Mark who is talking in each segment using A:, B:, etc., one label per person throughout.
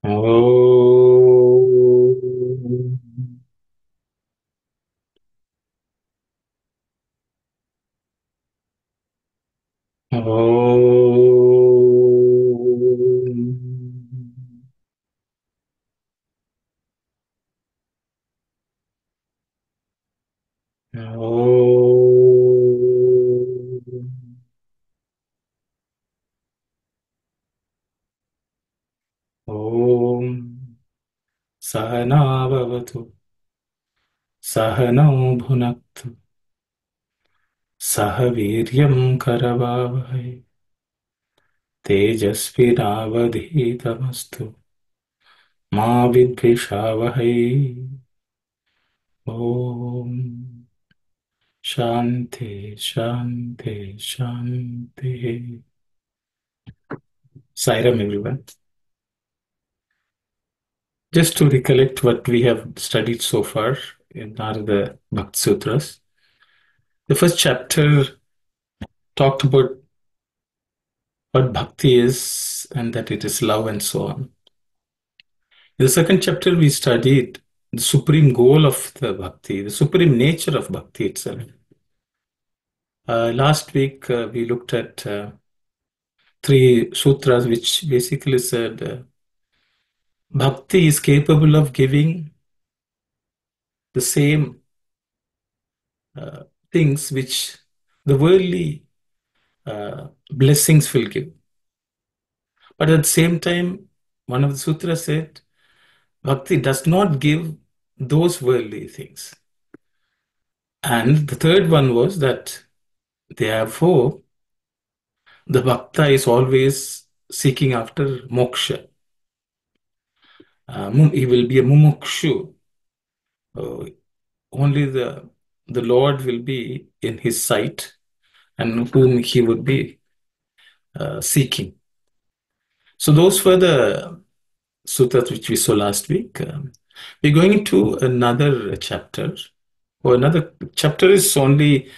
A: Om. Om. Om. Om. Sahana bhavatu. Sahana bhunaktu. Sah viryam karavavai. Tejasvinavadhitamastu. Ma vidvishavai. Om. Shanti, Shanti, Shanti. Sairam, everyone. Just to recollect what we have studied so far in Narada Bhakti Sutras, the first chapter talked about what bhakti is and that it is love and so on. In the second chapter, we studied the supreme goal of the bhakti, the supreme nature of bhakti itself. Last week, we looked at three sutras which basically said bhakti is capable of giving the same uh, things which the worldly blessings will give. But at the same time, one of the sutras said, Bhakti does not give those worldly things. And the third one was that, therefore, the Bhakta is always seeking after moksha. He will be a mumukshu. Uh, Only the Lord will be in his sight and whom he would be seeking. So those were the sutras which we saw last week. We're going into another chapter. Or another chapter is only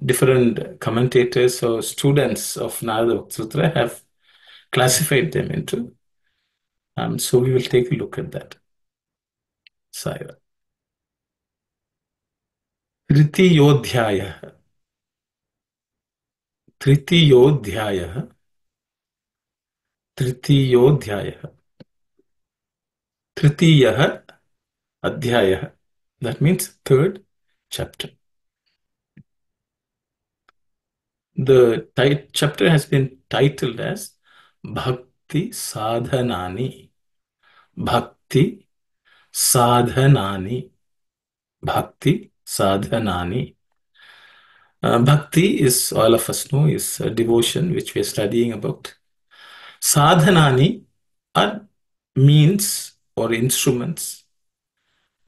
A: different commentators or students of Narada Bhakti Sutra have classified them into. So we will take a look at that. Saira. तृतीयोऽध्यायः तृतीयोऽध्यायः तृतीयोऽध्यायः तृतीयः अध्यायः. That means third chapter. The chapter has been titled as Bhakti Sadhanani. Bhakti Sadhanani. Bhakti Sadhanani. Bhakti is, all of us know, is devotion, which we are studying about. Sadhanani are means or instruments.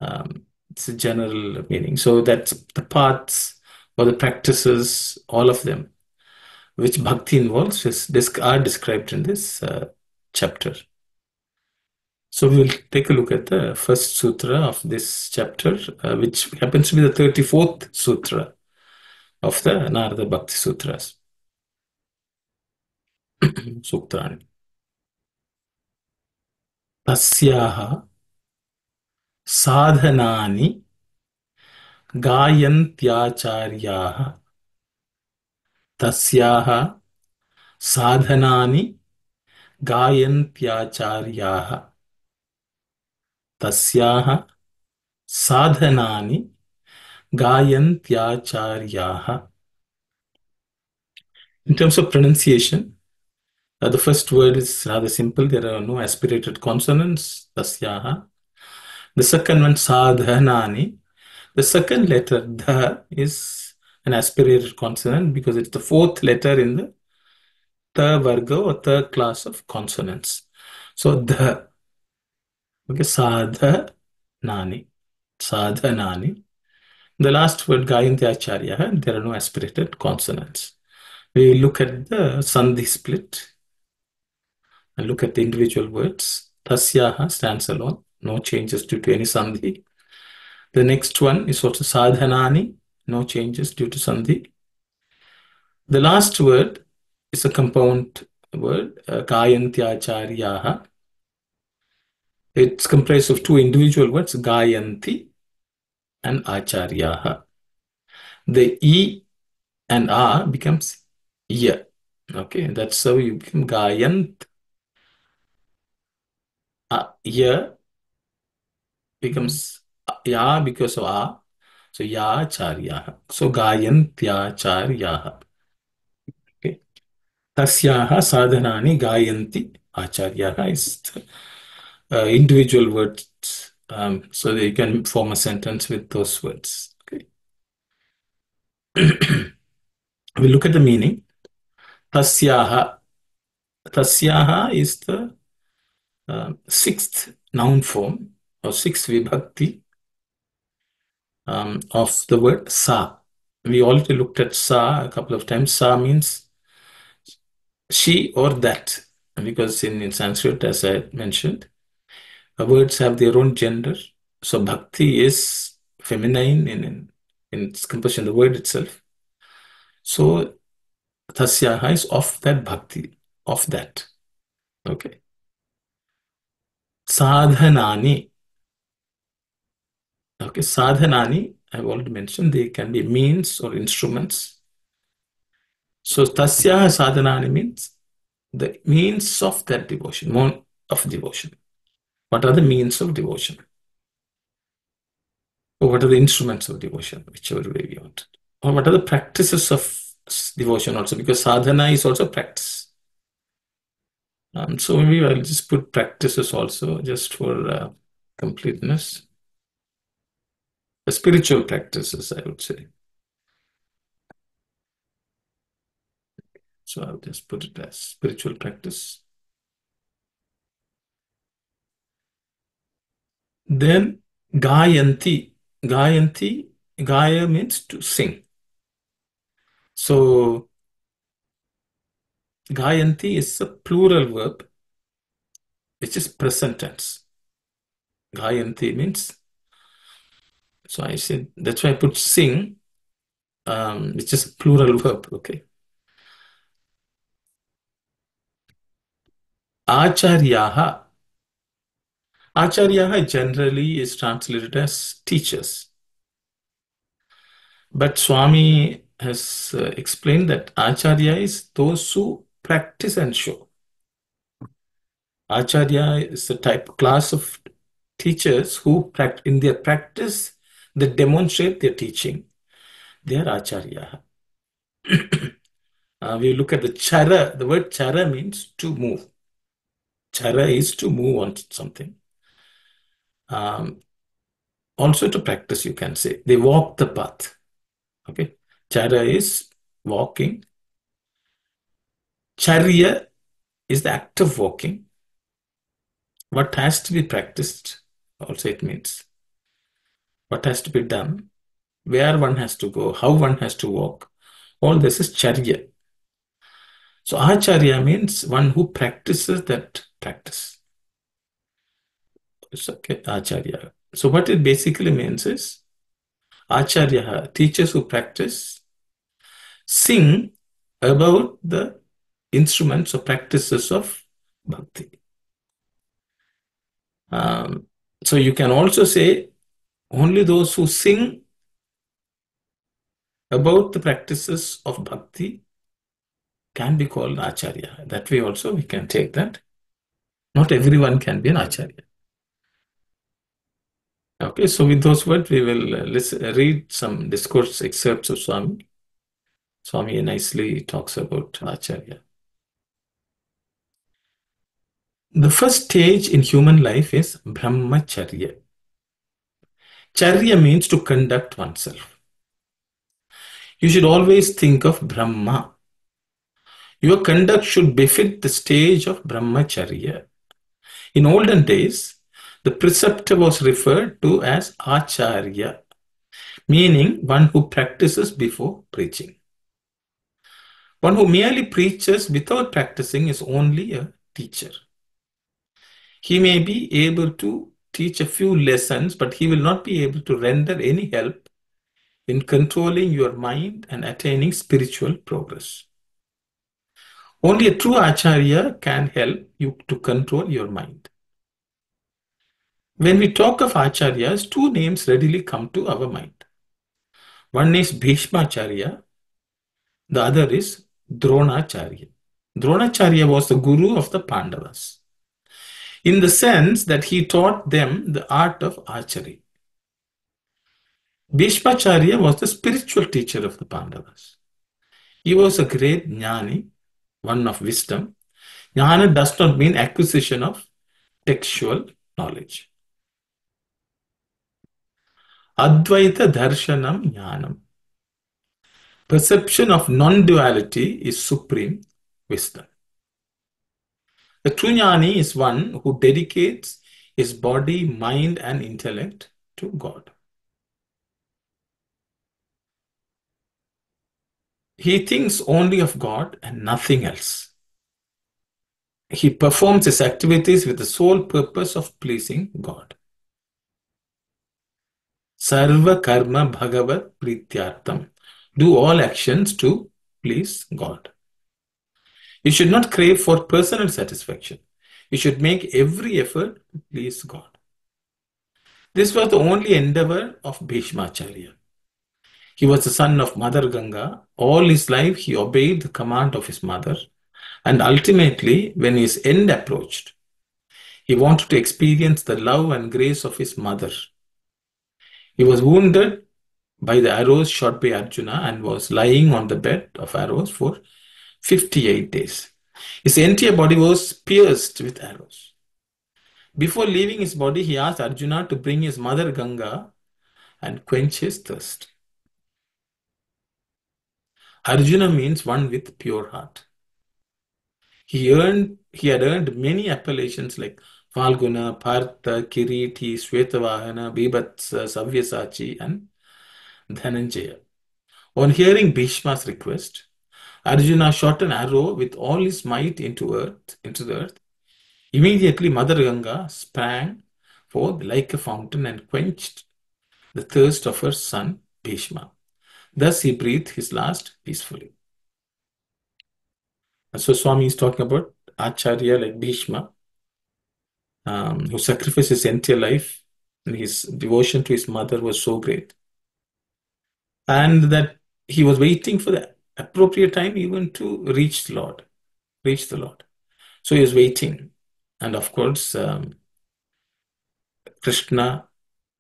A: It's a general meaning. So that's the paths or the practices, all of them, which bhakti involves, are described in this chapter. So we will take a look at the first sutra of this chapter, which happens to be the 34th sutra of the Narada Bhakti Sutras. Sutrani. Tasyaha sadhanani gayantyacharyaha. Tasyaha sadhanani gayantyacharyaha. Tasyaha sadhanani gayantyacharyaha. In terms of pronunciation, the first word is rather simple. There are no aspirated consonants. Tasyaha. The second one, sadhanani. The second letter, dha, is an aspirated consonant because it's the fourth letter in the tha varga or tha class of consonants. So dha, okay, sadhanani, sadhanani. The last word, gayanti acharya, there are no aspirated consonants. We look at the sandhi split and look at the individual words. Tasyaha stands alone, no changes due to any sandhi. The next one is also sadhanani, no changes due to sandhi. The last word is a compound word, kayantyacharyaha. It's comprised of two individual words, Gayanti and Acharyaha. The E and A becomes Ya. Okay, that's how you become Gayant. Ya becomes Ya because of A. So Ya Charyaha. So Gayantya Charyaha. Okay. Tasyaha sadhanani gayanti acharyaha is individual words. So they can form a sentence with those words. Okay. We look at the meaning. Tasyaha. Tasyaha is the sixth noun form or sixth vibhakti of the word sa. We already looked at sa a couple of times. Sa means she or that, because in Sanskrit, as I mentioned, words have their own gender. So bhakti is feminine in its composition, the word itself. So tasyaha is of that bhakti, of that. Okay. Sadhanani. Okay, sadhanani, I've already mentioned, they can be means or instruments. So tasyaha sadhanani means the means of that devotion, more of devotion. What are the means of devotion? Or what are the instruments of devotion, whichever way we want? Or what are the practices of devotion also? Because sadhana is also practice. So maybe I'll just put practices also just for completeness. The spiritual practices, I would say. So I'll just put it as spiritual practice. Then Gayanti. Gayanti, Gaya means to sing. So Gayanti is a plural verb, which is present tense. Gayanti means, so I said, that's why I put sing, which is a plural verb, okay. Acharyaha. Acharyaha generally is translated as teachers. But Swami has explained that Acharya is those who practice and show. Acharya is a type class of teachers who in their practice they demonstrate their teaching. They are Acharya. We look at the chara. The word chara means to move. Chara is to move on something. Also to practice, you can say. They walk the path. Okay. Chara is walking. Charya is the act of walking. What has to be practiced, also it means. What has to be done, where one has to go, how one has to walk. All this is charya. So acharya means one who practices that practice. It's okay, acharya. So what it basically means is acharya, teachers who practice, sing about the instruments or practices of bhakti. So you can also say only those who sing about the practices of bhakti can be called acharya. That way also we can take that. Not everyone can be an acharya. Okay, so with those words, we will read some discourse excerpts of Swami. Swami nicely talks about acharya. The first stage in human life is brahmacharya. Charya means to conduct oneself. You should always think of Brahma. Your conduct should befit the stage of brahmacharya. In olden days, the preceptor was referred to as acharya, meaning one who practices before preaching. One who merely preaches without practicing is only a teacher. He may be able to teach a few lessons, but he will not be able to render any help in controlling your mind and attaining spiritual progress. Only a true acharya can help you to control your mind. When we talk of acharyas, two names readily come to our mind. One is Bhishmacharya, the other is Dronacharya. Dronacharya was the guru of the Pandavas, in the sense that he taught them the art of archery. Bhishmacharya was the spiritual teacher of the Pandavas. He was a great jnani, one of wisdom. Jnana does not mean acquisition of textual knowledge. Advaita darshanam jnanam. Perception of non-duality is supreme wisdom. The true jnani is one who dedicates his body, mind, and intellect to God. He thinks only of God and nothing else. He performs his activities with the sole purpose of pleasing God. Sarva karma bhagavat prityartam. Do all actions to please God. You should not crave for personal satisfaction. You should make every effort to please God. This was the only endeavor of Bhishmacharya. He was the son of Mother Ganga. All his life he obeyed the command of his mother. And ultimately, when his end approached, he wanted to experience the love and grace of his mother. He was wounded by the arrows shot by Arjuna and was lying on the bed of arrows for 58 days. His entire body was pierced with arrows. Before leaving his body, he asked Arjuna to bring his mother Ganga and quench his thirst. Arjuna means one with pure heart. He had earned many appellations like Falguna, Partha, Kiriti, Shvetavahana, Bibhatsa, Savyasachi, and Dhananjaya. On hearing Bhishma's request, Arjuna shot an arrow with all his might into the earth. Immediately, Mother Ganga sprang forth like a fountain and quenched the thirst of her son Bhishma. Thus, he breathed his last peacefully. So, Swami is talking about Acharya like Bhishma, who sacrificed his entire life, and his devotion to his mother was so great. And that he was waiting for the appropriate time even to reach the Lord. So he was waiting. And of course, Krishna,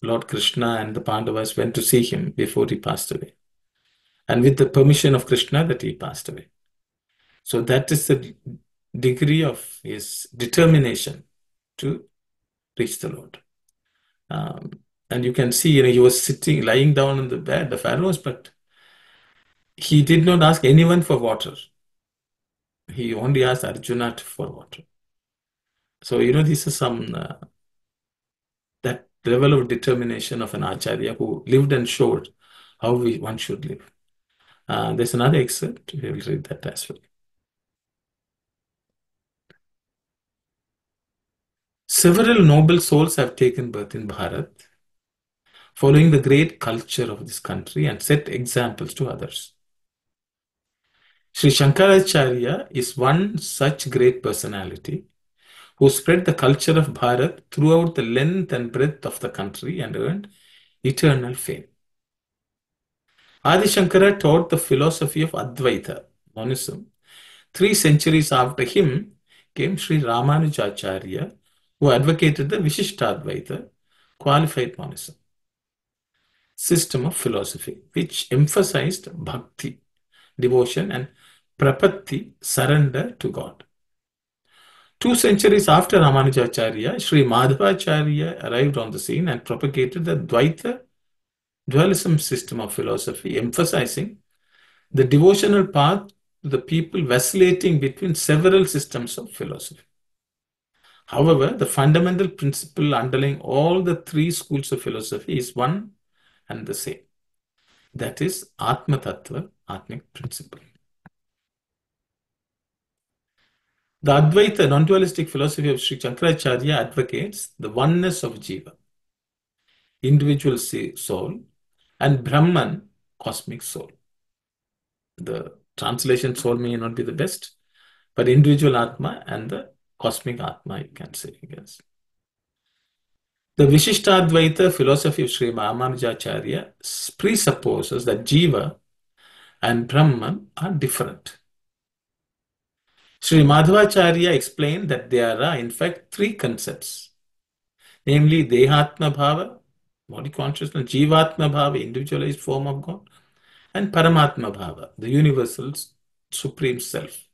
A: Lord Krishna and the Pandavas went to see him before he passed away. And with the permission of Krishna that he passed away. So that is the degree of his determination to reach the Lord. And you can see, he was lying down on the bed of arrows, but he did not ask anyone for water. He only asked Arjuna for water. So, this is that level of determination of an Acharya who lived and showed how one should live. There's another excerpt. We will read that as well. Several noble souls have taken birth in Bharat, following the great culture of this country and set examples to others. Sri Shankaracharya is one such great personality who spread the culture of Bharat throughout the length and breadth of the country and earned eternal fame. Adi Shankara taught the philosophy of Advaita, monism. 3 centuries after him came Sri Ramanujacharya, who advocated the Vishishtadvaita, qualified monism, system of philosophy, which emphasized bhakti, devotion, and prapatti, surrender to God. 2 centuries after Ramanujacharya, Sri Madhavacharya arrived on the scene and propagated the Dvaita dualism system of philosophy, emphasizing the devotional path to the people vacillating between several systems of philosophy. However, the fundamental principle underlying all the 3 schools of philosophy is one and the same. That is Atma Tattva, Atmic principle. The Advaita, non-dualistic philosophy of Sri Shankaracharya advocates the oneness of Jiva, individual soul, and Brahman, cosmic soul. The translation soul may not be the best, but individual Atma and the cosmic Atma, you can say, I guess. The Vishishtadvaita philosophy of Sri Ramanujacharya presupposes that Jiva and Brahman are different. Sri Madhvacharya explained that there are in fact three concepts, namely Dehatma Bhava, body consciousness, Jivatma Bhava, individualized form of God, and Paramatma Bhava, the universal supreme self.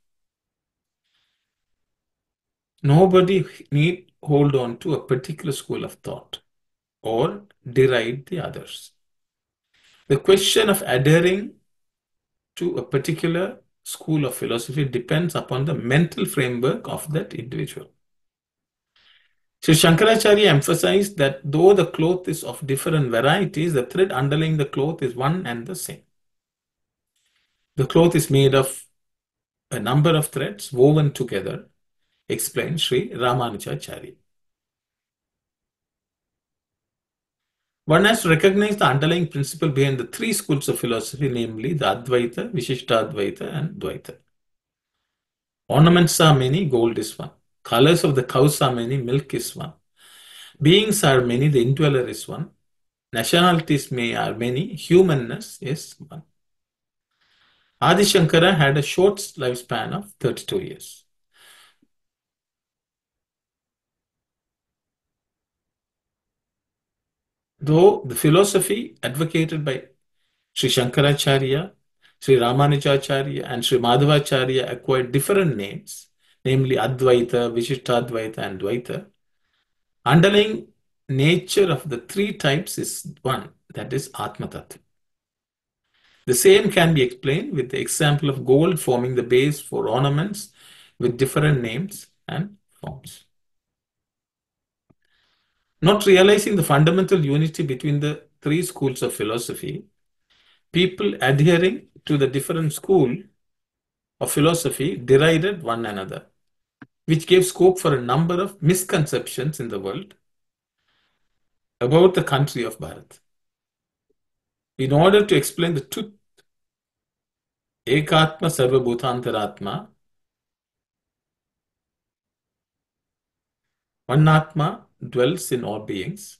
A: Nobody need hold on to a particular school of thought or deride the others. The question of adhering to a particular school of philosophy depends upon the mental framework of that individual. So Shankaracharya emphasized that though the cloth is of different varieties, the thread underlying the cloth is one and the same. The cloth is made of a number of threads woven together, explained Sri Ramanujacharya. One has to recognize the underlying principle behind the three schools of philosophy, namely the Advaita, Vishishtadvaita, and Dvaita. Ornaments are many, gold is one. Colors of the cows are many, milk is one. Beings are many, the indweller is one. Nationalities are many, humanness is one. Adi Shankara had a short lifespan of 32 years. Though the philosophy advocated by Sri Shankaracharya, Sri Ramanujacharya, and Sri Madhvacharya acquired different names, namely Advaita, Vishishtadvaita, and Dvaita, underlying nature of the three types is one, that is Atma Tattva. The same can be explained with the example of gold forming the base for ornaments with different names and forms. Not realizing the fundamental unity between the three schools of philosophy, people adhering to the different school of philosophy derided one another, which gave scope for a number of misconceptions in the world about the country of Bharat. In order to explain the truth, Ekatma Sarva Bhutantaratma, one Atma dwells in all beings,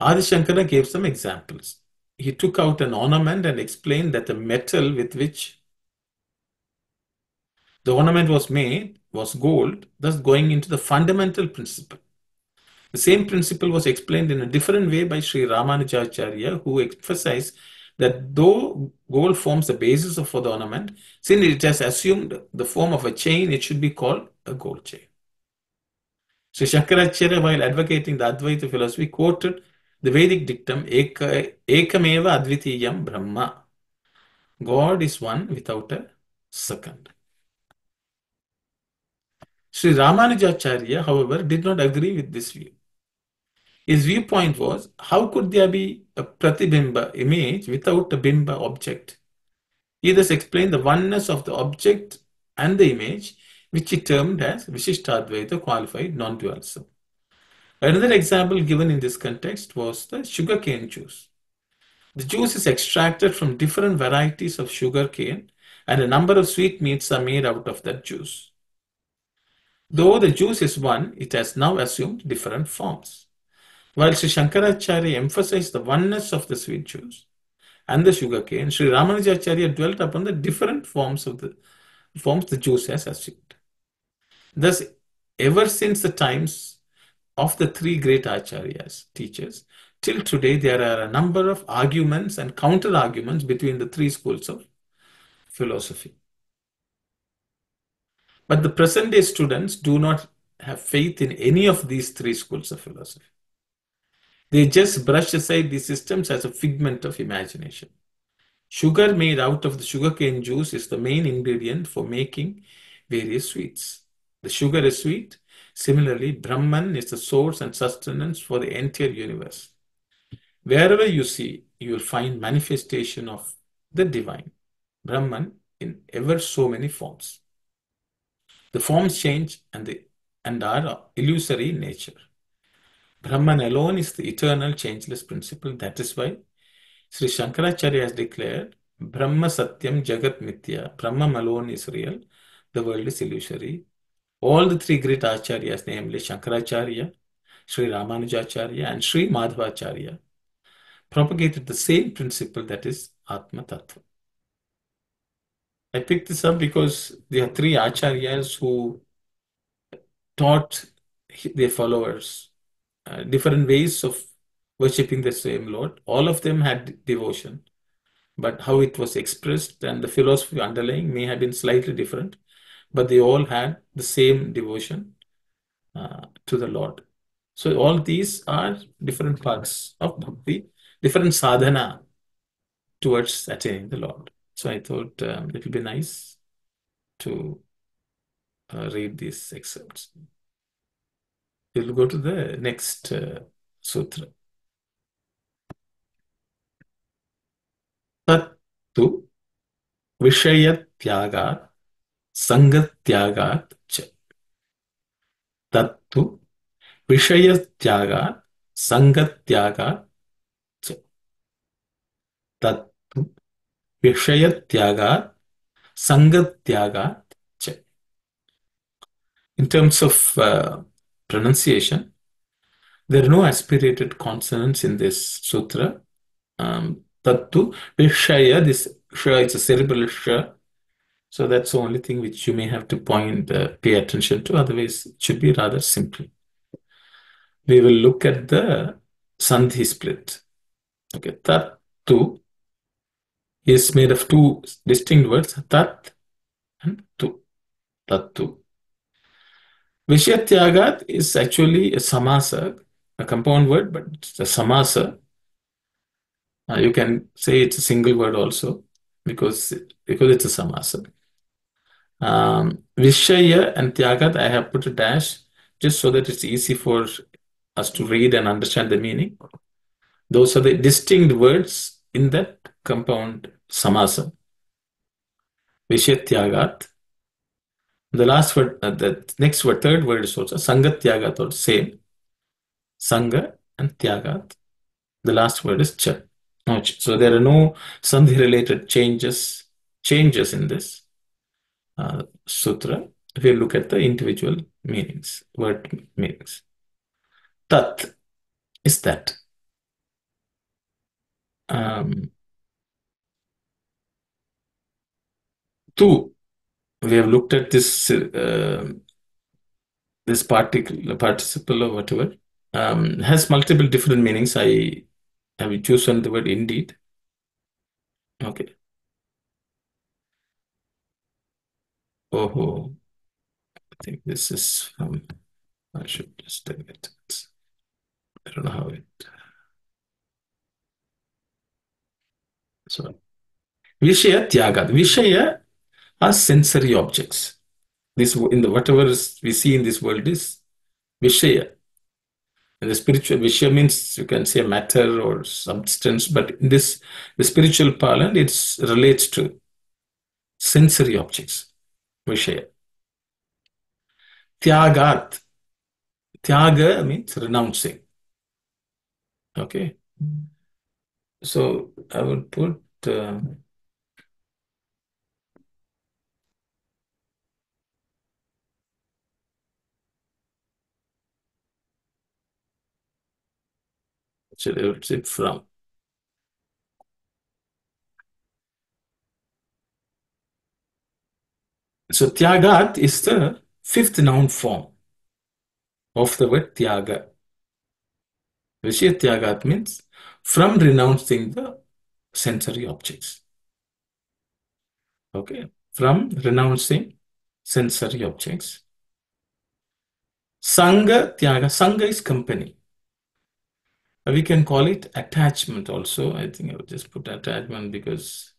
A: Adi Shankara gave some examples. He took out an ornament and explained that the metal with which the ornament was made was gold, thus going into the fundamental principle. The same principle was explained in a different way by Sri Ramanujacharya, who emphasized that though gold forms the basis for the ornament, since it has assumed the form of a chain, it should be called a gold chain. Sri Shankaracharya, while advocating the Advaita philosophy, quoted the Vedic dictum, Ekameva Advitiyam Brahma. God is one without a second. Sri Ramanujacharya, however, did not agree with this view. His viewpoint was, how could there be a pratibimba image without a bimba object? He thus explained the oneness of the object and the image, which he termed as Vishishtadvaita, qualified non-dualism. Another example given in this context was the sugarcane juice. The juice is extracted from different varieties of sugarcane, and a number of sweetmeats are made out of that juice. Though the juice is one, it has now assumed different forms. While Sri Shankaracharya emphasized the oneness of the sweet juice and the sugarcane, Sri Ramanujacharya dwelt upon the different forms the juice has assumed. Thus, ever since the times of the three great acharyas, teachers, till today there are a number of arguments and counter-arguments between the three schools of philosophy. But the present-day students do not have faith in any of these three schools of philosophy. They just brush aside these systems as a figment of imagination. Sugar made out of the sugarcane juice is the main ingredient for making various sweets. The sugar is sweet. Similarly, Brahman is the source and sustenance for the entire universe. Wherever you see, you will find manifestation of the divine, Brahman, in ever so many forms. The forms change and are illusory in nature. Brahman alone is the eternal, changeless principle. That is why Sri Shankaracharya has declared, Brahma Satyam Jagat Mithya. Brahman alone is real. The world is illusory. All the three great acharyas, namely Shankaracharya, Sri Ramanujacharya and Sri Madhvacharya propagated the same principle, that is Atma Tattva. I picked this up because there are three acharyas who taught their followers different ways of worshipping the same Lord. All of them had devotion, but how it was expressed and the philosophy underlying may have been slightly different, but they all had the same devotion to the Lord. So all these are different parts of bhakti, different sadhana towards attaining the Lord. So I thought it would be nice to read these excerpts. We'll go to the next sutra. Tattu Vishayatyagat Sangatyagat cha. Tattu Vishayatyagat Sangatyagat cha. Tattu Vishayatyagat Sangatyagat cha. In terms of pronunciation, there are no aspirated consonants in this sutra. Tattu Vishaya, this sha is a cerebral sha. So that's the only thing which you may have to pay attention to. Otherwise, it should be rather simple. We will look at the sandhi split. Okay, tattu is made of two distinct words, tat and tu. Tattu. Vishyatyagat is actually a samasa, a compound word, but it's a samasa. You can say it's a single word also because it's a samasa. Vishaya and Tyagat, I have put a dash just so that it's easy for us to read and understand the meaning. Those are the distinct words in that compound samasa. Vishaya Tyagat. The last word, the next word, third word is also Sangat Tyagat, or same. Sanga and Tyagat. The last word is Cha. So there are no sandhi related changes in this sutra. If you look at the individual meanings, word meanings. Tat is that. Tu, we have looked at this this particular participle or whatever, has multiple different meanings. I have chosen the word indeed. Okay. Oh, I think this is I should just tell it. I don't know how it. So, Vishaya Tyagat. Vishaya are sensory objects. This in the whatever we see in this world is Vishaya. And the spiritual Vishaya means you can say matter or substance, but in this the spiritual parlance it relates to sensory objects. Vishaya. Tyagat. Tyaga means renouncing. Okay. So I would put actually I would say from. So Tyagat is the fifth noun form of the word Tyaga. Vishaya Tyagat means from renouncing the sensory objects. Okay, from renouncing sensory objects. Sangha Tyaga. Sangha is company. We can call it attachment also. I think I would just put attachment because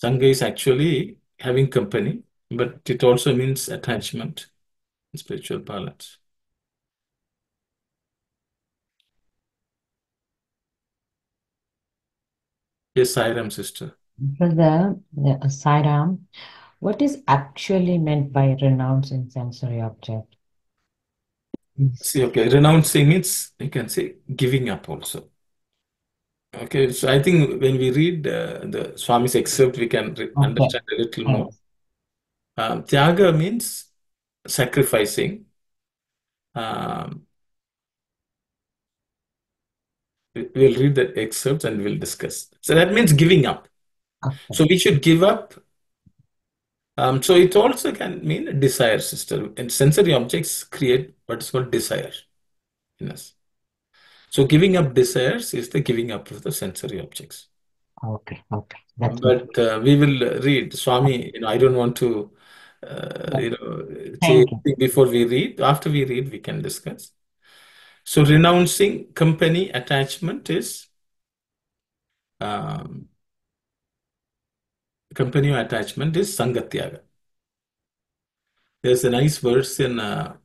A: Sangha is actually having company, but it also means attachment in spiritual parlance. Yes, Sairam sister.
B: Brother, Sairam, what is actually meant by renouncing sensory object?
A: See, okay, renouncing means you can say giving up also. Okay, so I think when we read the Swami's excerpt, we can
B: Okay,
A: understand a little more.
B: thanks.
A: Tyaga means sacrificing. Um, we'll read the excerpts and we'll discuss. So that means giving up.
B: Okay,
A: So we should give up. So it also can mean a desire system. And sensory objects create what is called desire in us. So giving up desires is the giving up of the sensory objects.
B: okay, okay. That's it.
A: But we will read. Swami, I don't want to,
B: Yeah.
A: say
B: Thank you.
A: anything before we read. After we read, we can discuss. So renouncing company attachment is um, company attachment is sangatyaga. There's a nice verse in uh,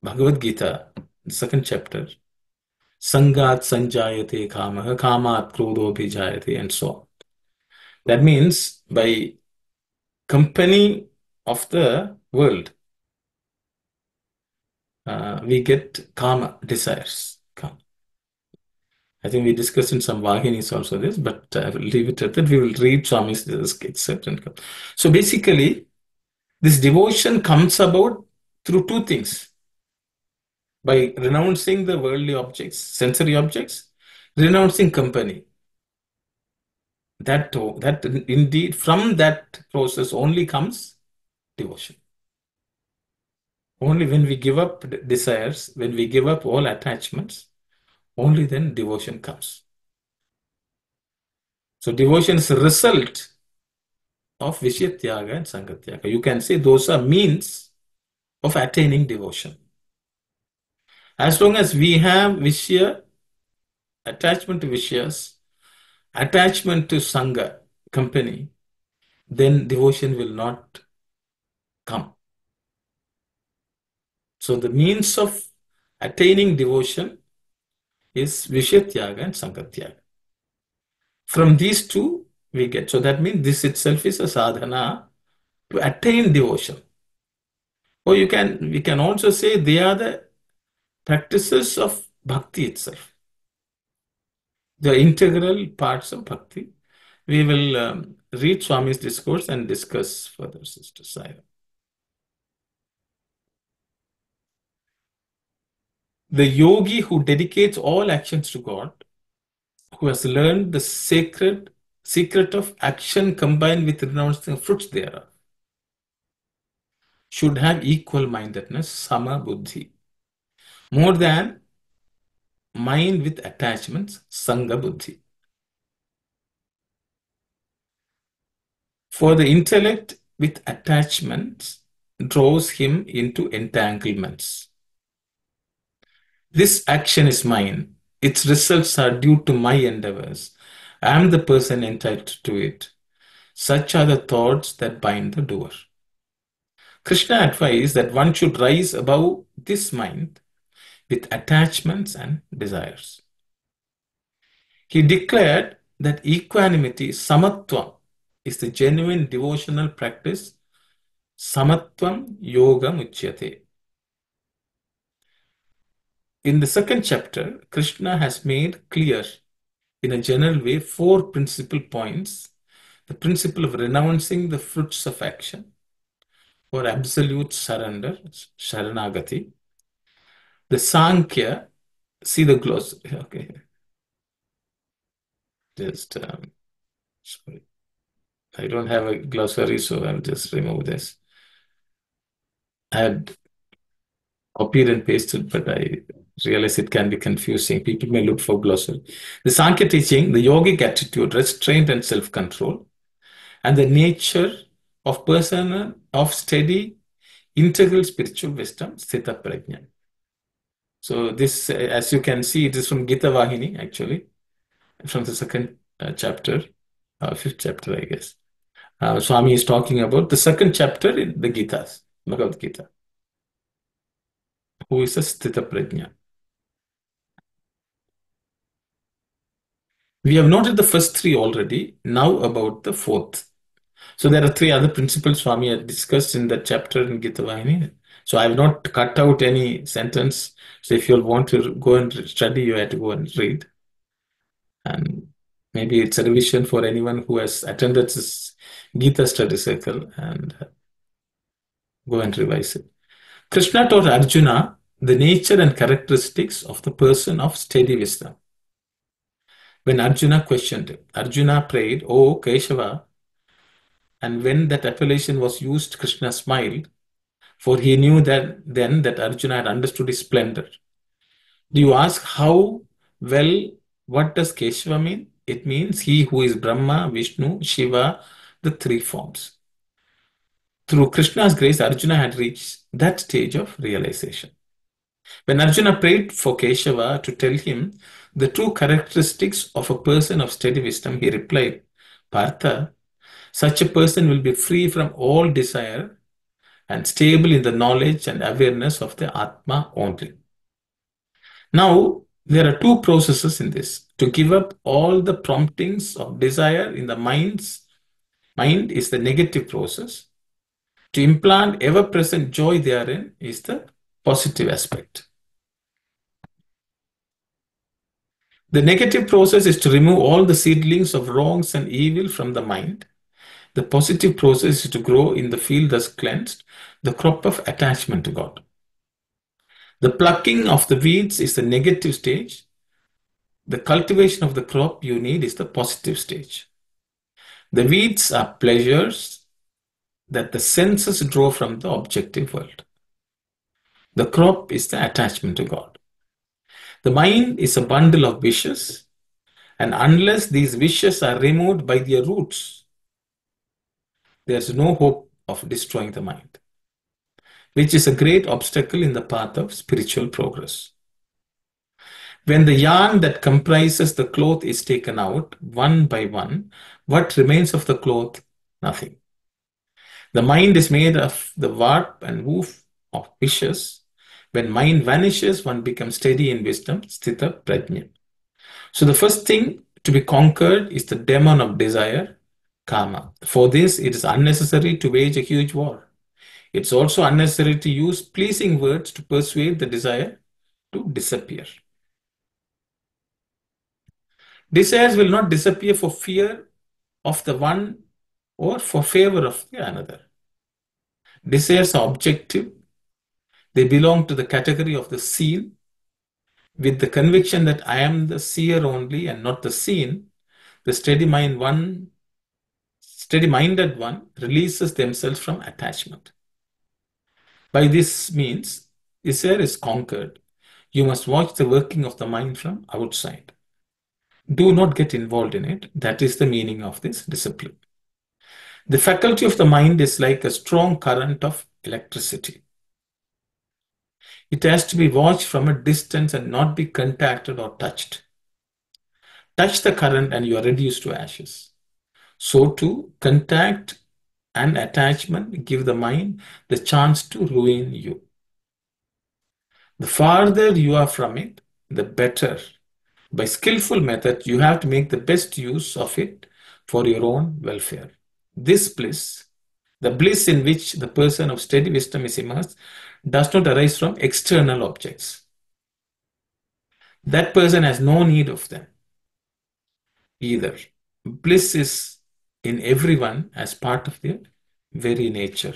A: Bhagavad Gita, second chapter. Sangat sanjayate kamaha, kamat krodho bhijayate, and so on. That means by company of the world, we get kama, desires. Kama. I think we discussed in some Vahinis also this, but I will leave it at that. We will read Swami's excerpt and come. So basically, this devotion comes about through two things. By renouncing the worldly objects, sensory objects, renouncing company. That indeed, from that process only comes devotion. Only when we give up desires, when we give up all attachments, only then devotion comes. So devotion is a result of Vishyatyaga and Sangatyaga. You can say those are means of attaining devotion. As long as we have Vishya, attachment to Vishyas, attachment to Sangha, company, then devotion will not come. So the means of attaining devotion is Vishyatyaga and Sangatyaga. From these two, we get. So that means this itself is a sadhana to attain devotion. Or we can also say they are the practices of bhakti itself, the integral parts of bhakti. We will read Swami's discourse and discuss further, Sister Sai. The yogi who dedicates all actions to God, who has learned the sacred secret of action combined with renouncing fruits thereof, should have equal mindedness, sama buddhi, more than mind with attachments, sangha buddhi. For the intellect with attachments draws him into entanglements. This action is mine. Its results are due to my endeavors. I am the person entitled to it. Such are the thoughts that bind the doer. Krishna advised that one should rise above this mind with attachments and desires. He declared that equanimity, samatvam, is the genuine devotional practice. Samatvam yoga muchyate. In the second chapter, Krishna has made clear in a general way four principal points. The principle of renouncing the fruits of action or absolute surrender, sharanagati. The Sankhya, see the gloss. Okay, just sorry. I don't have a glossary, so I'll just remove this. I had copied and pasted, but I realize it can be confusing. People may look for glossary. The Sankhya teaching, the yogic attitude, restraint and self-control, and the nature of person of steady, integral spiritual wisdom, Sthita Prajna. So this, as you can see, it is from Gita Vahini, actually, from the second chapter, fifth chapter, I guess. Swami is talking about the second chapter in the Gitas, Bhagavad Gita, who is a Sthita Prajna. We have noted the first three already, now about the fourth. So there are three other principles Swami had discussed in that chapter in Gita Vahini. So I have not cut out any sentence. So if you want to go and study, you have to go and read. And maybe it's a revision for anyone who has attended this Gita study circle, and go and revise it. Krishna taught Arjuna the nature and characteristics of the person of steady wisdom. When Arjuna questioned him, Arjuna prayed, "Oh Keshava," and when that appellation was used, Krishna smiled, for he knew that then that Arjuna had understood his splendor. Do you ask how well? What does Keshava mean? It means he who is Brahma, Vishnu, Shiva, the three forms. Through Krishna's grace, Arjuna had reached that stage of realization. When Arjuna prayed for Keshava to tell him the true characteristics of a person of steady wisdom, he replied, "Partha, such a person will be free from all desire and stable in the knowledge and awareness of the Atma only." Now, there are two processes in this. To give up all the promptings of desire in the mind is the negative process. To implant ever-present joy therein is the positive aspect. The negative process is to remove all the seedlings of wrongs and evil from the mind. The positive process is to grow in the field thus cleansed, the crop of attachment to God. The plucking of the weeds is the negative stage. The cultivation of the crop you need is the positive stage. The weeds are pleasures that the senses draw from the objective world. The crop is the attachment to God. The mind is a bundle of wishes, and unless these wishes are removed by their roots, there's no hope of destroying the mind, which is a great obstacle in the path of spiritual progress. When the yarn that comprises the cloth is taken out one by one, what remains of the cloth? Nothing. The mind is made of the warp and woof of wishes. When mind vanishes, one becomes steady in wisdom, sthita prajna. So the first thing to be conquered is the demon of desire, kama. For this, it is unnecessary to wage a huge war. It's also unnecessary to use pleasing words to persuade the desire to disappear. Desires will not disappear for fear of the one or for favor of the another. Desires are objective. They belong to the category of the seen. With the conviction that I am the seer only and not the seen, the steady-minded one releases themselves from attachment. By this means, desire is conquered. You must watch the working of the mind from outside. Do not get involved in it. That is the meaning of this discipline. The faculty of the mind is like a strong current of electricity. It has to be watched from a distance and not be contacted or touched. Touch the current and you are reduced to ashes. So too, contact and attachment give the mind the chance to ruin you. The farther you are from it, the better. By skillful method, you have to make the best use of it for your own welfare. This bliss, the bliss in which the person of steady wisdom is immersed, does not arise from external objects. That person has no need of them either. Bliss is in everyone as part of their very nature.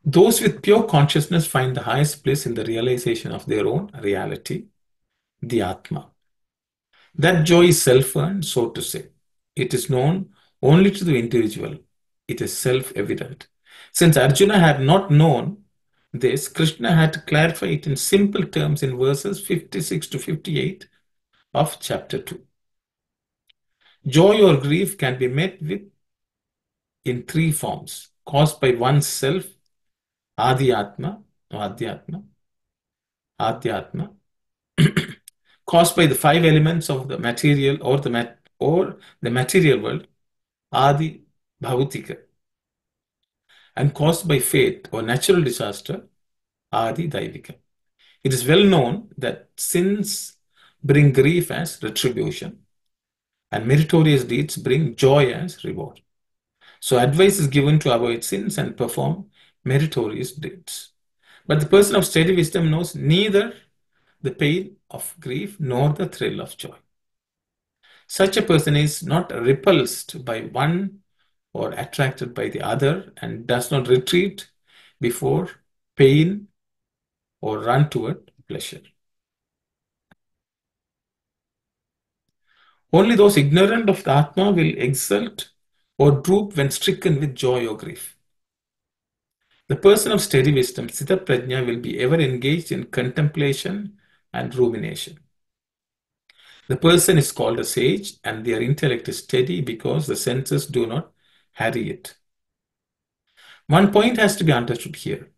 A: Those with pure consciousness find the highest bliss in the realization of their own reality, the Atma. That joy is self-earned, so to say. It is known only to the individual. It is self-evident. Since Arjuna had not known this, Krishna had to clarify it in simple terms in verses 56 to 58 of chapter 2. Joy or grief can be met with in three forms: caused by oneself, Adhyatma, Adhyatma, Adhyatma, caused by the five elements of the material or the material world, Adi Bhautika, and caused by fate or natural disaster, Adi Daivika. It is well known that sins bring grief as retribution, and meritorious deeds bring joy as reward. So advice is given to avoid sins and perform meritorious deeds. But the person of steady wisdom knows neither the pain of grief nor the thrill of joy. Such a person is not repulsed by one or attracted by the other and does not retreat before pain or run toward pleasure. Only those ignorant of the Atma will exult or droop when stricken with joy or grief. The person of steady wisdom, Sthita Prajna, will be ever engaged in contemplation and rumination. The person is called a sage and their intellect is steady because the senses do not harry it. One point has to be understood here.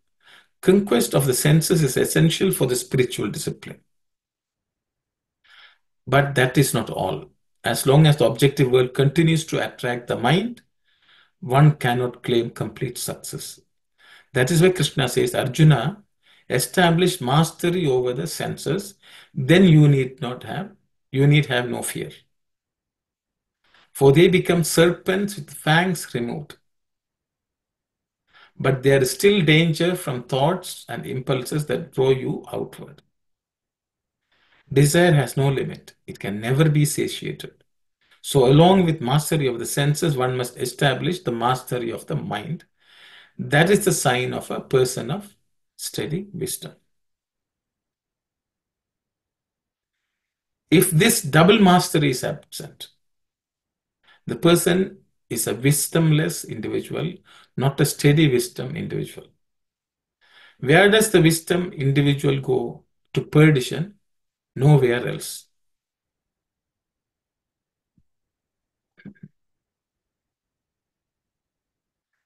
A: Conquest of the senses is essential for the spiritual discipline. But that is not all. As long as the objective world continues to attract the mind, one cannot claim complete success. That is why Krishna says, Arjuna, establish mastery over the senses, then you need have no fear. For they become serpents with fangs removed. But there is still danger from thoughts and impulses that draw you outward. Desire has no limit. It can never be satiated. So along with mastery of the senses, one must establish the mastery of the mind. That is the sign of a person of steady wisdom. If this double mastery is absent, the person is a wisdomless individual, not a steady wisdom individual. Where does the wisdom individual go to perdition? Nowhere else.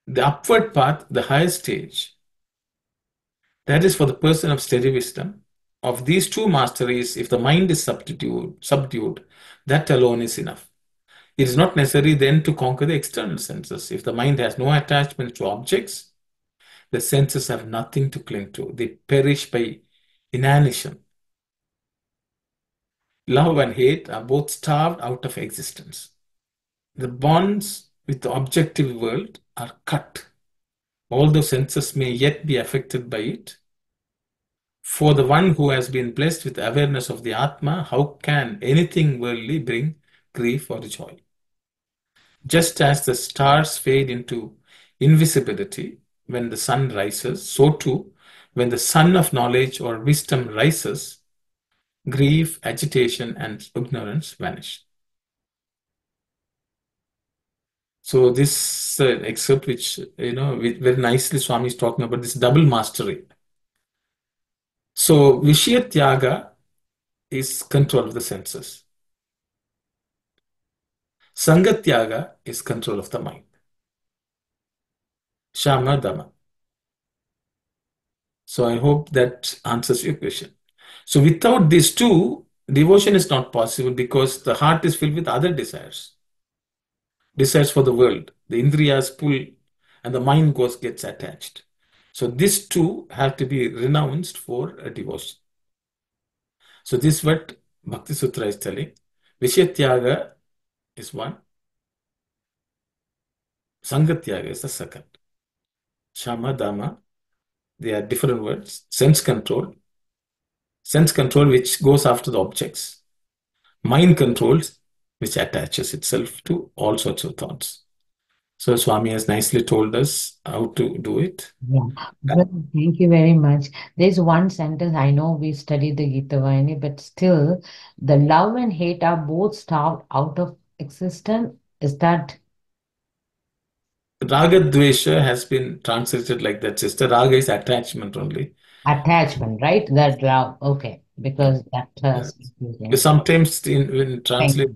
A: The upward path, the highest stage, that is for the person of steady wisdom. Of these two masteries, if the mind is subdued, that alone is enough. It is not necessary then to conquer the external senses. If the mind has no attachment to objects, the senses have nothing to cling to. They perish by inanition. Love and hate are both starved out of existence. The bonds with the objective world are cut. Although senses may yet be affected by it, for the one who has been blessed with awareness of the Atma, how can anything worldly bring grief or joy? Just as the stars fade into invisibility when the sun rises, so too, when the sun of knowledge or wisdom rises, grief, agitation, and ignorance vanish. So this excerpt, which very nicely Swami is talking about this double mastery. So Vishya Tyaga is control of the senses. Sanga Tyaga is control of the mind. Shama Dama. So I hope that answers your question. So without these two, devotion is not possible because the heart is filled with other desires. Desires for the world. The indriyas pull and the mind gets attached. So these two have to be renounced for a devotion. So this is what Bhakti Sutra is telling. Vishya is one. Sangatyaga is the second. Shama, Dama, they are different words. Sense control which goes after the objects. Mind controls, which attaches itself to all sorts of thoughts. So Swami has nicely told us how to do it.
B: Yeah. Well, thank you very much. There's one sentence I know we studied the Gita Vayani, but still, the love and hate are both starved out of existence. Is that
A: Raga Dvesha has been translated like that, sister. Raga is attachment only.
B: attachment, right? That love. Okay,
A: Yeah.
B: because that
A: Yeah.
B: is
A: Because
B: confusing.
A: sometimes when
B: Thank
A: translate,
B: you.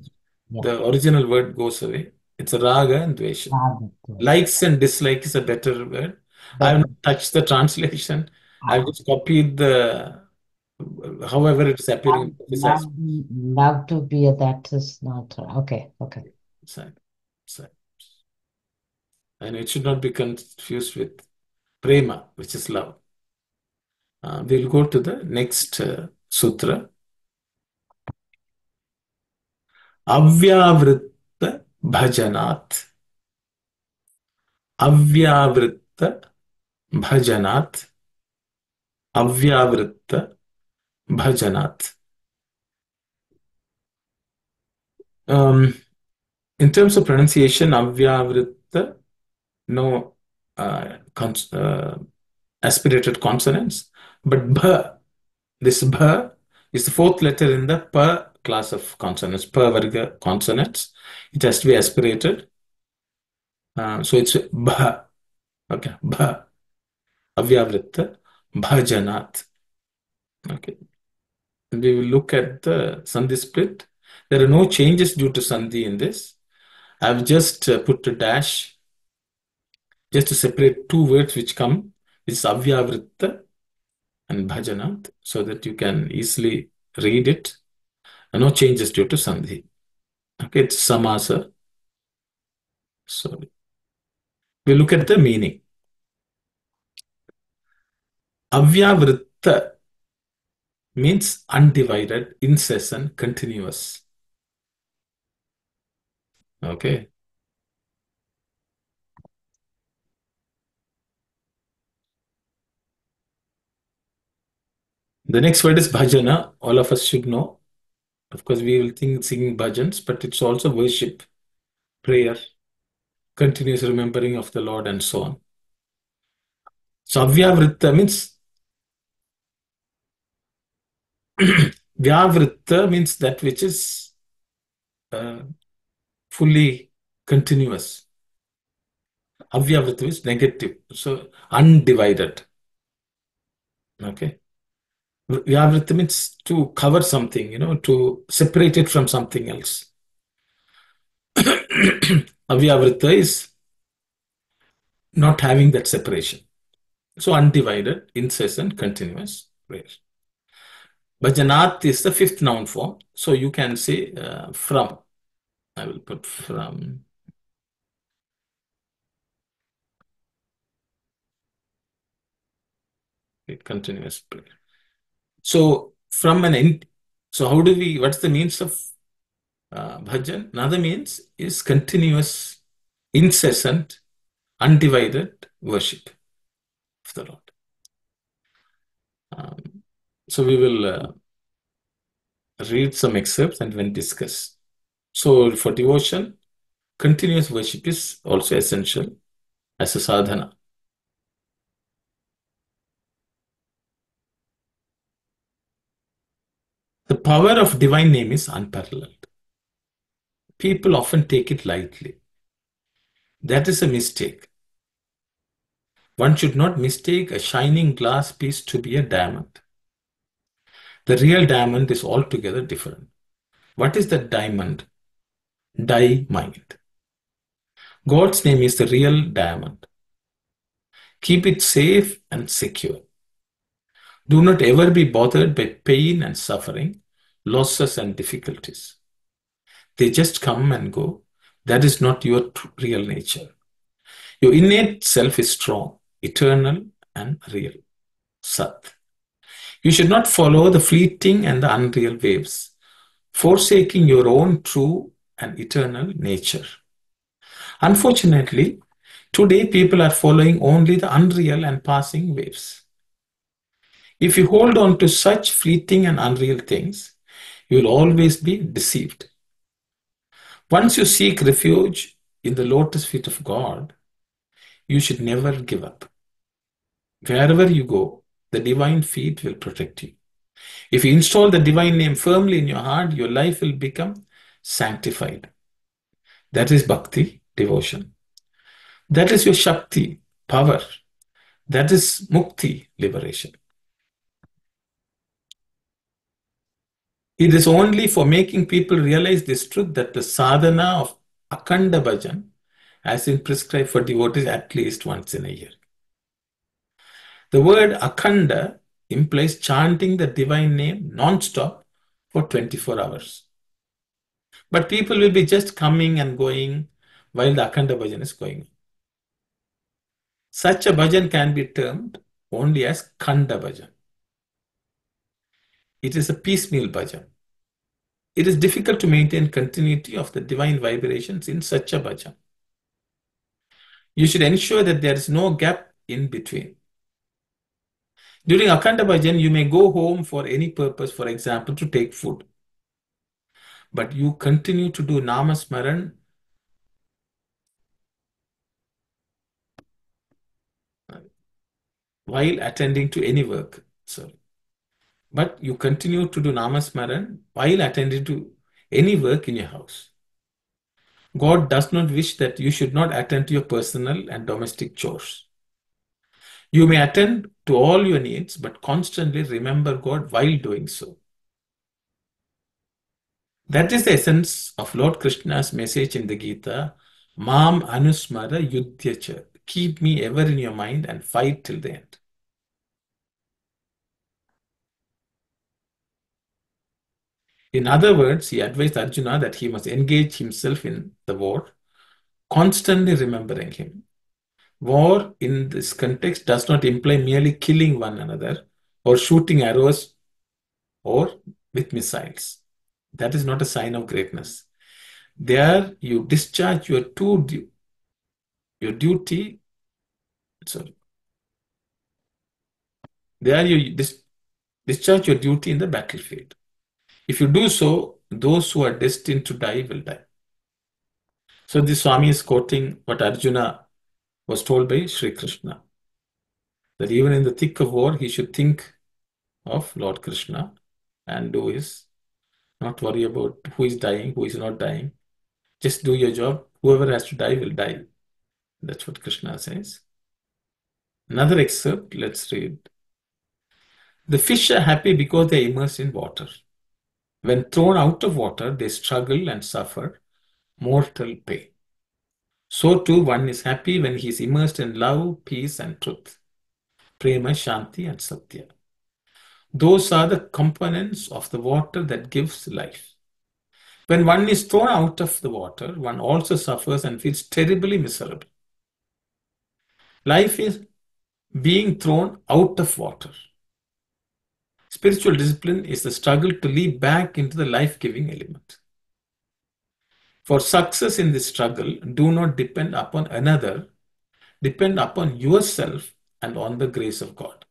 B: Yeah.
A: the original word goes away. It's a raga and dvesha. Likes and dislikes is a better word. I have
B: Better.
A: not touched the translation. I've
B: Ah,
A: just copied the, however it is appearing
B: love,
A: in this
B: love,
A: aspect.
B: love to be that is not okay. Okay.
A: Side, side. And it should not be confused with prema, which is love. We'll go to the next sutra. Avyavritta bhajanat. Avyavritta bhajanat. Avyavritta Bhajanat. Um, in terms of pronunciation, Avyavritta, no aspirated consonants, but bha, this bha is the fourth letter in the pa class of consonants, pa varga consonants. It has to be aspirated. So it's bha, okay, bha, avyavritta, bhajanat. Okay. We will look at the sandhi split. There are no changes due to sandhi in this. I've just put a dash just to separate two words which come. It's avyavritta and bhajanat, so that you can easily read it. No changes due to sandhi. Okay, it's samasa. So we look at the meaning. Avyavritta means undivided, incessant, continuous. Okay. The next word is bhajana. All of us should know. Of course, we will think singing bhajans, but it's also worship, prayer, continuous remembering of the Lord, and so on. So avyavritta means vyavritta means that which is uh, fully continuous. Avyavritta is negative, so undivided. Okay. Vyavrita means to cover something, to separate it from something else. Avyavrita is not having that separation. So undivided, incessant, continuous prayer. Bhajanat is the fifth noun form. So you can say from. I will put from. Continuous prayer. So from so how do what's the means of bhajan? Another means is continuous, incessant, undivided worship of the Lord. So we will read some excerpts and then discuss. So for devotion, continuous worship is also essential as a sadhana. The power of divine name is unparalleled. People often take it lightly. That is a mistake. One should not mistake a shining glass piece to be a diamond. The real diamond is altogether different. What is the diamond? Mind. God's name is the real diamond. Keep it safe and secure. Do not ever be bothered by pain and suffering, losses and difficulties. They just come and go. That is not your real nature. Your innate self is strong, eternal, and real. Sat. You should not follow the fleeting and the unreal waves, forsaking your own true and eternal nature. Unfortunately, today people are following only the unreal and passing waves. If you hold on to such fleeting and unreal things, you will always be deceived. Once you seek refuge in the lotus feet of God, you should never give up. Wherever you go, the divine feet will protect you. If you install the divine name firmly in your heart, your life will become sanctified. That is bhakti, devotion. That is your shakti, power. That is mukti, liberation. It is only for making people realize this truth that the sadhana of Akhanda Bhajan has been prescribed for devotees at least once in a year. The word Akhanda implies chanting the divine name non-stop for 24 hours. But people will be just coming and going while the Akhanda Bhajan is going on. Such a bhajan can be termed only as Khanda Bhajan. It is a piecemeal bhajan. It is difficult to maintain continuity of the divine vibrations in such a bhajan. You should ensure that there is no gap in between. During Akhanda Bhajan, you may go home for any purpose, for example, to take food. But you continue to do Namasmaran while attending to any work. Sorry. But you continue to do Namasmaran while attending to any work in your house. God does not wish that you should not attend to your personal and domestic chores. You may attend to all your needs, but constantly remember God while doing so. That is the essence of Lord Krishna's message in the Gita, Mam Anusmara Yudhyacha. Keep me ever in your mind and fight till the end. In other words, he advised Arjuna that he must engage himself in the war, constantly remembering him. War in this context does not imply merely killing one another or shooting arrows or with missiles. That is not a sign of greatness. There you discharge your duty. Sorry. There you discharge your duty in the battlefield. If you do so, those who are destined to die will die. So the Swami is quoting what Arjuna was told by Sri Krishna, that even in the thick of war, he should think of Lord Krishna and do his, not worry about who is dying, who is not dying. Just do your job. Whoever has to die will die. That's what Krishna says. Another excerpt, let's read. The fish are happy because they are immersed in water. When thrown out of water, they struggle and suffer mortal pain. So too, one is happy when he is immersed in love, peace, and truth. Prema, Shanti, and Satya. Those are the components of the water that gives life. When one is thrown out of the water, one also suffers and feels terribly miserable. Life is being thrown out of water. Spiritual discipline is the struggle to leap back into the life-giving element. For success in this struggle, do not depend upon another, depend upon yourself and on the grace of God.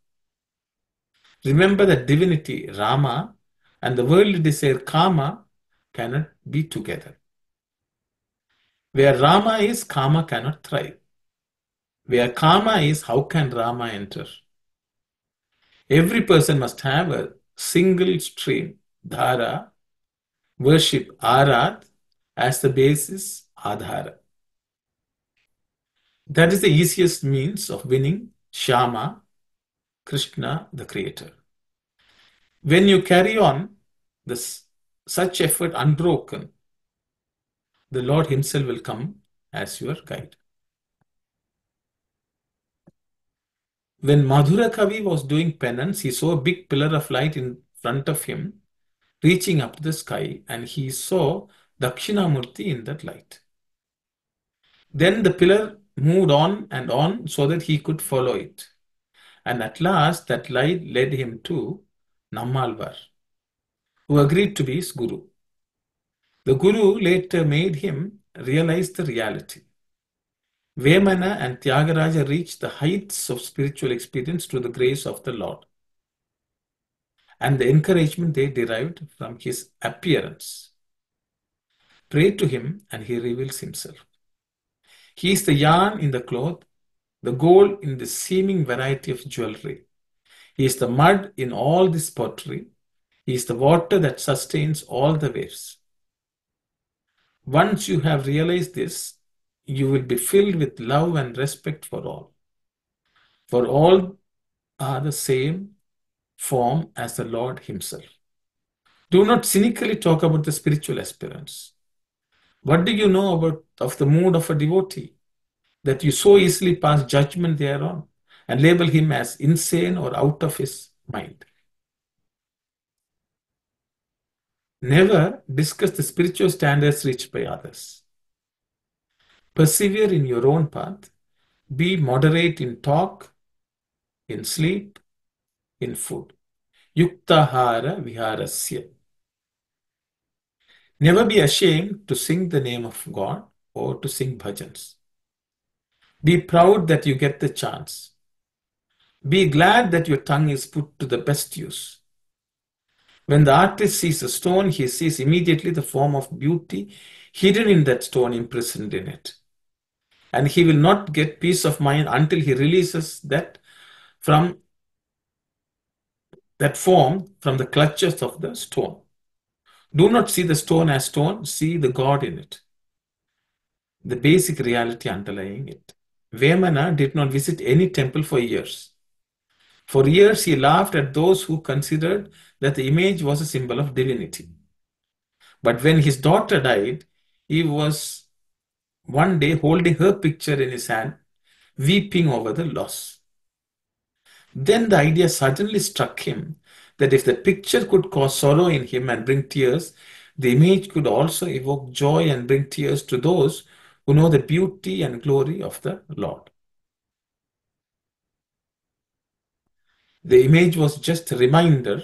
A: Remember that divinity, Rama, and the worldly desire, Kama, cannot be together. Where Rama is, Kama cannot thrive. Where Kama is, how can Rama enter? Every person must have a single stream, Dhara, worship Arad as the basis, Adhara. That is the easiest means of winning Shama, Krishna, the creator. When you carry on such effort unbroken, the Lord himself will come as your guide. When Madhura Kavi was doing penance, he saw a big pillar of light in front of him, reaching up to the sky, and he saw Dakshinamurti in that light. Then the pillar moved on so that he could follow it. And at last, that light led him to Nammalvar, who agreed to be his guru. The guru later made him realize the reality. Vemana and Tyagaraja reached the heights of spiritual experience through the grace of the Lord and the encouragement they derived from his appearance. Pray to him and he reveals himself. He is the yarn in the cloth, the gold in the seeming variety of jewelry. He is the mud in all this pottery. He is the water that sustains all the waves. Once you have realized this, you will be filled with love and respect for all. For all are the same form as the Lord himself. Do not cynically talk about the spiritual aspirants. What do you know of the mood of a devotee that you so easily pass judgment thereon and label him as insane or out of his mind? Never discuss the spiritual standards reached by others. Persevere in your own path. Be moderate in talk, in sleep, in food. Yuktahara viharasya. Never be ashamed to sing the name of God or to sing bhajans. Be proud that you get the chance. Be glad that your tongue is put to the best use. When the artist sees a stone, he sees immediately the form of beauty hidden in that stone, imprisoned in it. And he will not get peace of mind until he releases from that form from the clutches of the stone. Do not see the stone as stone, see the God in it, the basic reality underlying it. Vemana did not visit any temple for years. For years, he laughed at those who considered that the image was a symbol of divinity. But when his daughter died, he was one day holding her picture in his hand, weeping over the loss. Then the idea suddenly struck him that if the picture could cause sorrow in him and bring tears, the image could also evoke joy and bring tears to those who know the beauty and glory of the Lord. The image was just a reminder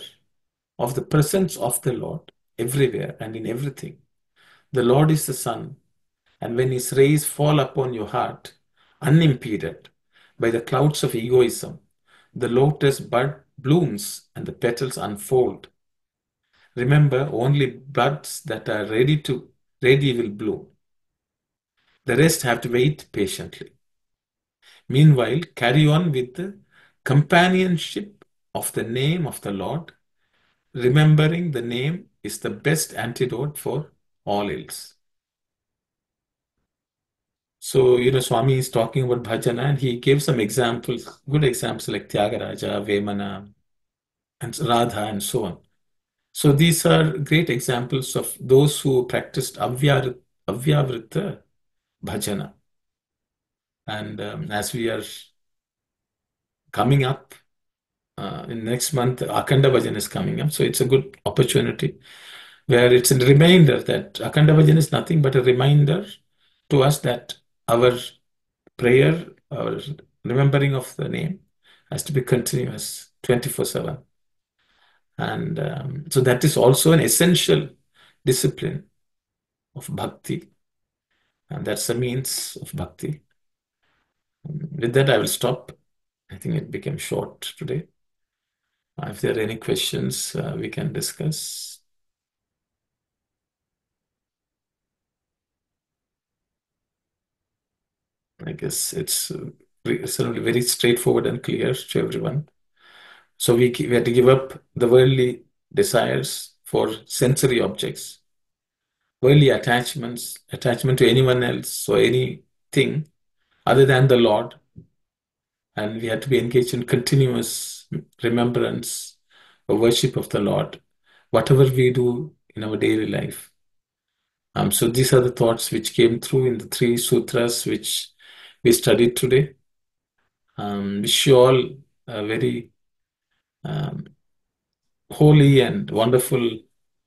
A: of the presence of the Lord everywhere and in everything. The Lord is the sun, and when his rays fall upon your heart, unimpeded by the clouds of egoism, the lotus bud blooms and the petals unfold. Remember, only buds that are ready will bloom. The rest have to wait patiently. Meanwhile, carry on with the companionship of the name of the Lord. Remembering the name is the best antidote for all ills. So, Swami is talking about bhajana and he gave some examples, good examples like Tyagaraja, Vemana, and Radha, and so on. So, these are great examples of those who practiced Avyavrita bhajana. And as we are coming up in next month, Akhanda Bhajan is coming up. So, it's a good opportunity where it's a reminder that Akhanda Bhajan is nothing but a reminder to us that our prayer, our remembering of the name has to be continuous 24/7. And so that is also an essential discipline of bhakti. And that's the means of bhakti. With that, I will stop. I think it became short today. If there are any questions, we can discuss. I guess it's certainly very straightforward and clear to everyone. So we have to give up the worldly desires for sensory objects, worldly attachment to anyone else or anything other than the Lord. And we have to be engaged in continuous remembrance or worship of the Lord, whatever we do in our daily life. So these are the thoughts which came through in the three sutras which we studied today. Wish you all a very um, holy and wonderful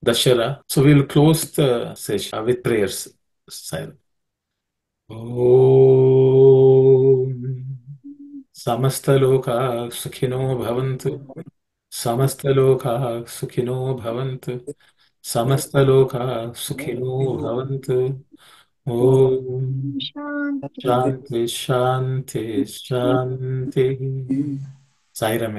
A: Dashara. So we will close the session with prayers. Silent. Om Samastaloka Sukhino Bhavantu. Samastaloka Sukhino Bhavantu. Samastaloka Sukhino Bhavantu. Om
C: Shanti.
A: Shanti Shanti Shanti. Sai Ram.